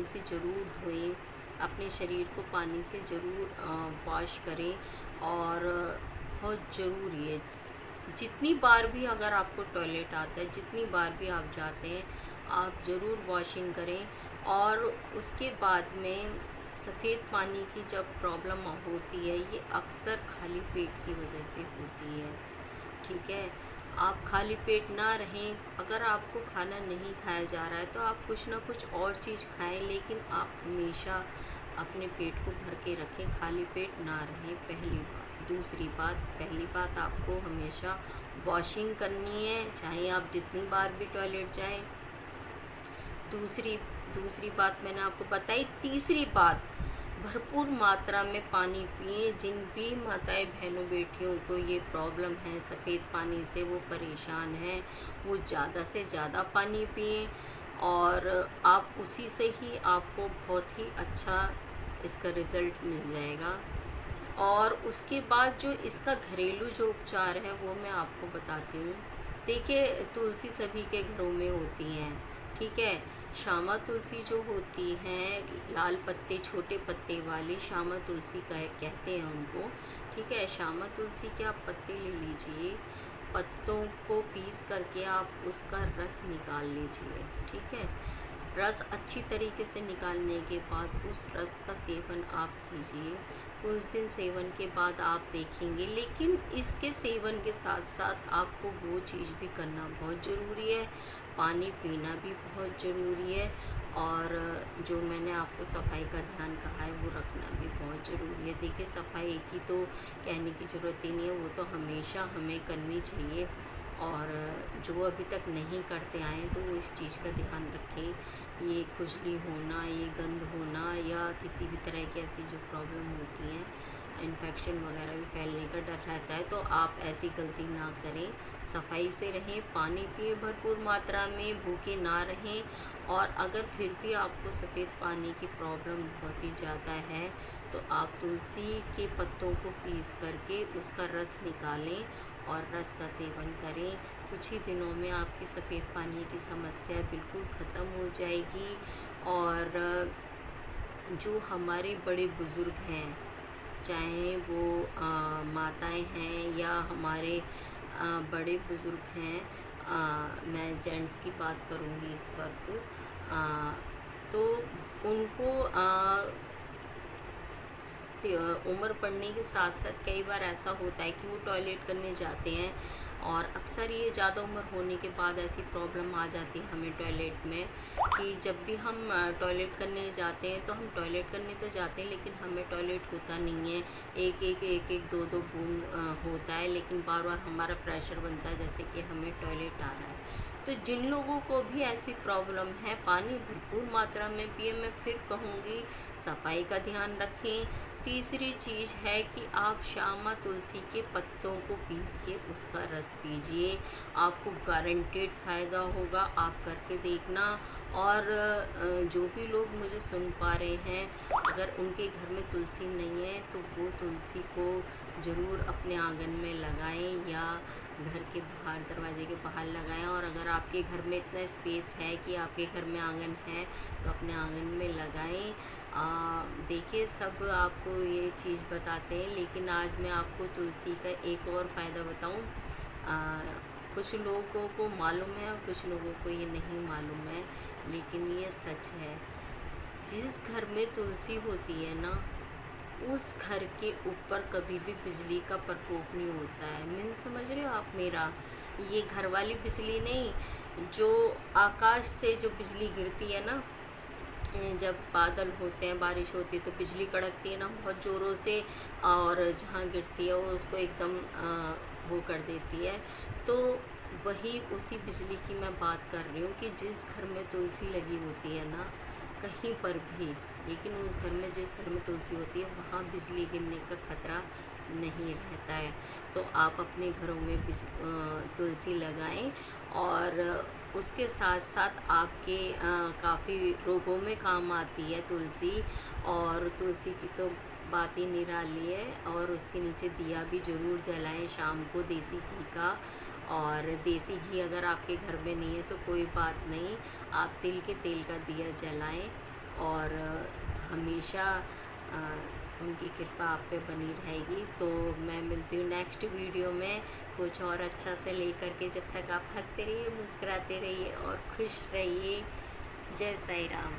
पानी से ज़रूर धोएं, अपने शरीर को पानी से ज़रूर वॉश करें। और बहुत ज़रूरी है, जितनी बार भी अगर आपको टॉयलेट आता है, जितनी बार भी आप जाते हैं, आप ज़रूर वॉशिंग करें। और उसके बाद में सफ़ेद पानी की जब प्रॉब्लम होती है, ये अक्सर खाली पेट की वजह से होती है। ठीक है, आप खाली पेट ना रहें। अगर आपको खाना नहीं खाया जा रहा है तो आप कुछ ना कुछ और चीज़ खाएं, लेकिन आप हमेशा अपने पेट को भर के रखें, खाली पेट ना रहें, पहली बात। दूसरी बात, पहली बात, आपको हमेशा वॉशिंग करनी है, चाहे आप जितनी बार भी टॉयलेट जाएं। दूसरी दूसरी बात मैंने आपको बताई। तीसरी बात, भरपूर मात्रा में पानी पिए। जिन भी माताएं बहनों बेटियों को ये प्रॉब्लम है सफ़ेद पानी से, वो परेशान हैं, वो ज़्यादा से ज़्यादा पानी पिए। और आप उसी से ही आपको बहुत ही अच्छा इसका रिज़ल्ट मिल जाएगा। और उसके बाद जो इसका घरेलू जो उपचार है वो मैं आपको बताती हूँ। देखिए, तुलसी सभी के घरों में होती हैं, ठीक है। श्यामा तुलसी जो होती हैं, लाल पत्ते छोटे पत्ते वाली श्यामा तुलसी कहते हैं उनको, ठीक है। श्यामा तुलसी के आप पत्ते ले लीजिए, पत्तों को पीस करके आप उसका रस निकाल लीजिए, ठीक है। रस अच्छी तरीके से निकालने के बाद उस रस का सेवन आप कीजिए। कुछ दिन सेवन के बाद आप देखेंगे, लेकिन इसके सेवन के साथ साथ आपको वो चीज़ भी करना बहुत ज़रूरी है, पानी पीना भी बहुत ज़रूरी है। और जो मैंने आपको सफाई का ध्यान कहा है वो रखना भी बहुत ज़रूरी है। देखिए, सफाई की तो कहने की ज़रूरत ही नहीं है, वो तो हमेशा हमें करनी चाहिए। और जो अभी तक नहीं करते आए तो वो इस चीज़ का ध्यान रखें। ये खुजली होना, ये गंध होना, या किसी भी तरह की ऐसी जो प्रॉब्लम होती हैं, इन्फेक्शन वगैरह भी फैलने का डर रहता है, तो आप ऐसी गलती ना करें। सफाई से रहें, पानी पिए भरपूर मात्रा में, भूखे ना रहें। और अगर फिर भी आपको सफ़ेद पानी की प्रॉब्लम बहुत ही ज़्यादा है तो आप तुलसी के पत्तों को पीस करके उसका रस निकालें और रस का सेवन करें। कुछ ही दिनों में आपकी सफ़ेद पानी की समस्या बिल्कुल ख़त्म हो जाएगी। और जो हमारे बड़े बुज़ुर्ग हैं, चाहे वो माताएं हैं या हमारे बड़े बुज़ुर्ग हैं, मैं जेंट्स की बात करूँगी इस वक्त, तो उनको उम्र बढ़ने के साथ साथ कई बार ऐसा होता है कि वो टॉयलेट करने जाते हैं, और अक्सर ये ज़्यादा उम्र होने के बाद ऐसी प्रॉब्लम आ जाती है हमें टॉयलेट में, कि जब भी हम टॉयलेट करने जाते हैं तो हम टॉयलेट करने तो जाते हैं, लेकिन हमें टॉयलेट होता नहीं है। एक दो दो बूंद होता है, लेकिन बार बार हमारा प्रेशर बनता है जैसे कि हमें टॉयलेट आ रहा है। तो जिन लोगों को भी ऐसी प्रॉब्लम है, पानी भरपूर मात्रा में पिए। मैं फिर कहूँगी, सफाई का ध्यान रखें। तीसरी चीज़ है कि आप श्यामा तुलसी के पत्तों को पीस के उसका रस पीजिए, आपको गारंटेड फ़ायदा होगा, आप करके देखना। और जो भी लोग मुझे सुन पा रहे हैं, अगर उनके घर में तुलसी नहीं है तो वो तुलसी को ज़रूर अपने आंगन में लगाएं या घर के बाहर, दरवाजे के बाहर लगाएं। और अगर आपके घर में इतना स्पेस है कि आपके घर में आंगन है तो अपने आंगन में लगाएं। देखिए, सब आपको ये चीज़ बताते हैं, लेकिन आज मैं आपको तुलसी का एक और फ़ायदा बताऊं। कुछ लोगों को मालूम है और कुछ लोगों को ये नहीं मालूम है, लेकिन ये सच है। जिस घर में तुलसी होती है ना, उस घर के ऊपर कभी भी बिजली का प्रकोप नहीं होता है। मीन समझ रहे हो आप मेरा? ये घर वाली बिजली नहीं, जो आकाश से जो बिजली गिरती है ना, जब बादल होते हैं, बारिश होती है तो बिजली कड़कती है ना बहुत ज़ोरों से, और जहाँ गिरती है वो उसको एकदम वो कर देती है। तो वही उसी बिजली की मैं बात कर रही हूँ कि जिस घर में तुलसी लगी होती है ना, कहीं पर भी, लेकिन उस घर में, जिस घर में तुलसी होती है, वहाँ बिजली गिरने का खतरा नहीं रहता है। तो आप अपने घरों में तुलसी लगाएं। और उसके साथ साथ आपके काफ़ी रोगों में काम आती है तुलसी। और तुलसी की तो बात ही निराली है। और उसके नीचे दिया भी ज़रूर जलाएं शाम को, देसी घी का। और देसी घी अगर आपके घर में नहीं है तो कोई बात नहीं, आप तिल के तेल का दिया जलाएं। और हमेशा उनकी कृपा आप पे बनी रहेगी। तो मैं मिलती हूँ नेक्स्ट वीडियो में कुछ और अच्छा से लेकर के। जब तक आप हंसते रहिए, मुस्कुराते रहिए और खुश रहिए। जय साईं राम।